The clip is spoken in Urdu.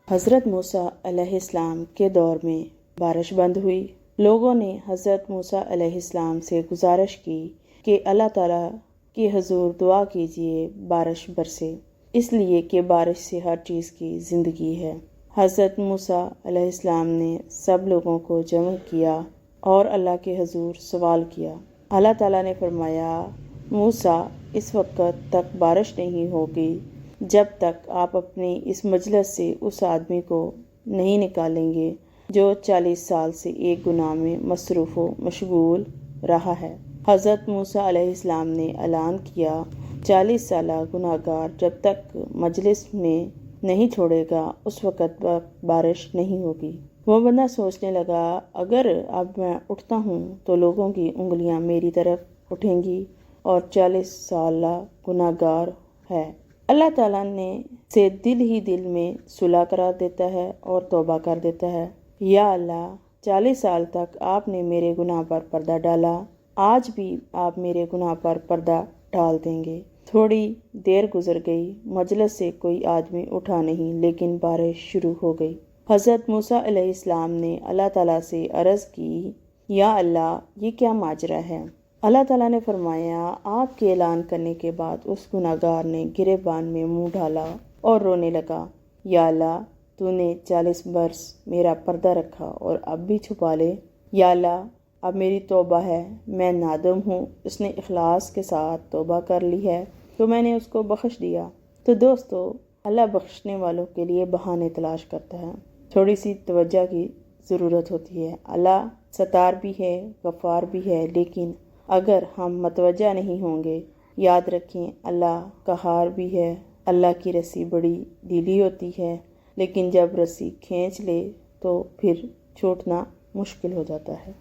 حضرت موسیٰ علیہ السلام کے دور میں بارش بند ہوئی۔ لوگوں نے حضرت موسیٰ علیہ السلام سے گزارش کی کہ اللہ تعالیٰ کی حضور دعا کیجیے بارش برسے، اس لیے کہ بارش سے ہر چیز کی زندگی ہے۔ حضرت موسیٰ علیہ السلام نے سب لوگوں کو جمع کیا اور اللہ کے حضور سوال کیا۔ اللہ تعالیٰ نے فرمایا، موسیٰ اس وقت تک بارش نہیں ہوگی جب تک آپ اپنی اس مجلس سے اس آدمی کو نہیں نکالیں گے جو 40 سال سے ایک گناہ میں مصروف و مشغول رہا ہے۔ حضرت موسیٰ علیہ السلام نے اعلان کیا، 40 سالہ گناہ گار جب تک مجلس میں نہیں چھوڑے گا اس وقت تک بارش نہیں ہوگی۔ وہ بندہ سوچنے لگا، اگر اب میں اٹھتا ہوں تو لوگوں کی انگلیاں میری طرف اٹھیں گی اور 40 سالہ گناہ گار ہے۔ اللہ تعالیٰ نے سے دل ہی دل میں صلح کرا دیتا ہے اور توبہ کر دیتا ہے۔ یا اللہ، 40 سال تک آپ نے میرے گناہ پر پردہ ڈالا، آج بھی آپ میرے گناہ پر پردہ ڈال دیں گے۔ تھوڑی دیر گزر گئی، مجلس سے کوئی آدمی اٹھا نہیں، لیکن بارش شروع ہو گئی۔ حضرت موسیٰ علیہ السلام نے اللہ تعالیٰ سے عرض کی، یا اللہ، یہ کیا ماجرا ہے؟ اللہ تعالیٰ نے فرمایا، آپ کے اعلان کرنے کے بعد اس گناہ گار نے گریبان میں منہ ڈالا اور رونے لگا، یا اللہ، تو نے 40 برس میرا پردہ رکھا اور اب بھی چھپا لے۔ یا اللہ، اب میری توبہ ہے، میں نادم ہوں۔ اس نے اخلاص کے ساتھ توبہ کر لی ہے تو میں نے اس کو بخش دیا۔ تو دوستو، اللہ بخشنے والوں کے لیے بہانے تلاش کرتا ہے۔ تھوڑی سی توجہ کی ضرورت ہوتی ہے۔ اللہ ستار بھی ہے، غفار بھی ہے، لیکن اگر ہم متوجہ نہیں ہوں گے، یاد رکھیں اللہ قہار بھی ہے۔ اللہ کی رسی بڑی ڈھیلی ہوتی ہے، لیکن جب رسی کھینچ لے تو پھر چھوٹنا مشکل ہو جاتا ہے۔